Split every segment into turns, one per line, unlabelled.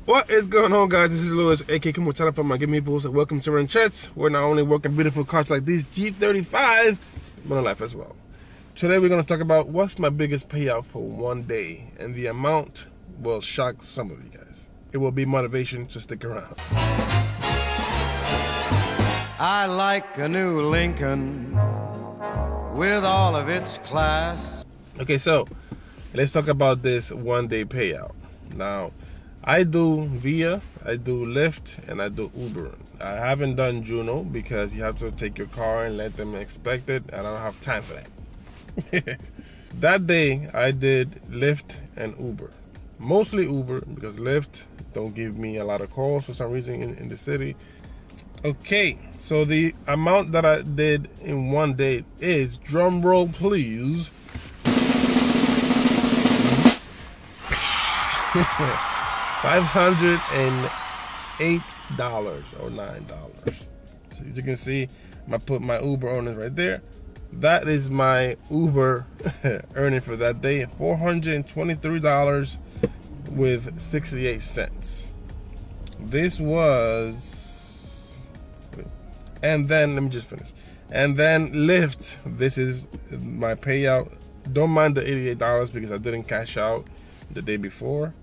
What is going on, guys? This is Louis, aka Come Channel for my Give Me Bulls, and welcome to Wrenchettes. We're not only working beautiful cars like these G35, but in life as well. Today we're going to talk about what's my biggest payout for one day, and the amount will shock some of you guys. It will be motivation to stick around.
I like a new Lincoln with all of its class.
Okay, so let's talk about this one day payout. Now, I do Via, I do Lyft, and I do Uber. I haven't done Juno because you have to take your car and let them inspect it, and I don't have time for that. That day, I did Lyft and Uber. Mostly Uber because Lyft don't give me a lot of calls for some reason in the city. Okay, so the amount that I did in one day is, drum roll please, $508 or $9. So as you can see, I put my Uber earnings right there. That is my Uber earning for that day, $423 with 68 cents. This was, and then let me just finish. And then Lyft, this is my payout. Don't mind the $88 because I didn't cash out the day before.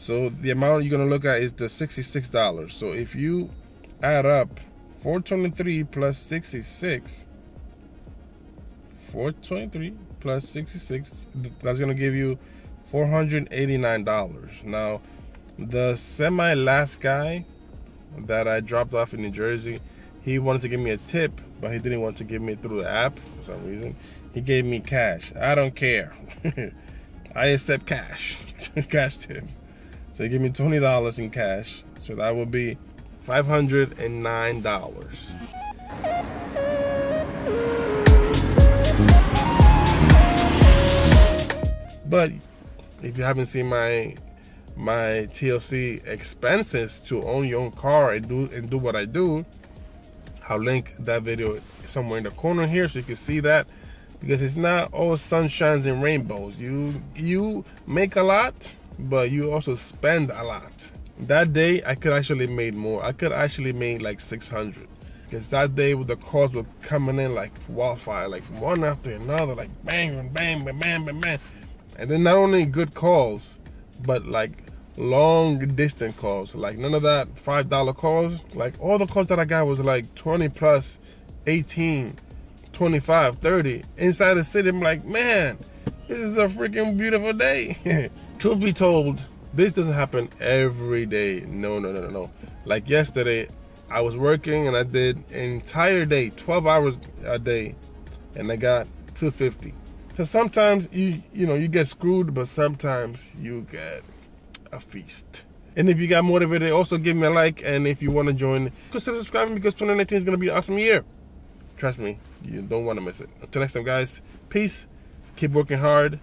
So the amount you're gonna look at is the $66. So if you add up 423 plus 66, 423 plus 66, that's gonna give you $489. Now, the semi-last guy that I dropped off in New Jersey, he wanted to give me a tip, but he didn't want to give me it through the app for some reason. He gave me cash. I don't care. I accept cash, cash tips. So he gave me $20 in cash. So that would be $509. But if you haven't seen my TLC expenses to own your own car and do what I do, I'll link that video somewhere in the corner here so you can see that, because it's not all sunshines and rainbows. You make a lot, but you also spend a lot. That day I could actually made more. I could actually made like 600, because that day the calls were coming in like wildfire, like one after another, like bang, bang, bang, bang, bang, bang. And then not only good calls, but like long distance calls, like none of that $5 calls. Like all the calls that I got was like 20 plus, 18, 25, 30 inside the city. I'm like, man, this is a freaking beautiful day. Truth be told, this doesn't happen every day. No. Like yesterday, I was working and I did an entire day, 12 hours a day, and I got $250. So sometimes you get screwed, but sometimes you get a feast. And if you got motivated, also give me a like, and if you want to join, consider subscribing, because 2019 is going to be an awesome year. Trust me, you don't want to miss it. Until next time, guys, peace. Keep working hard.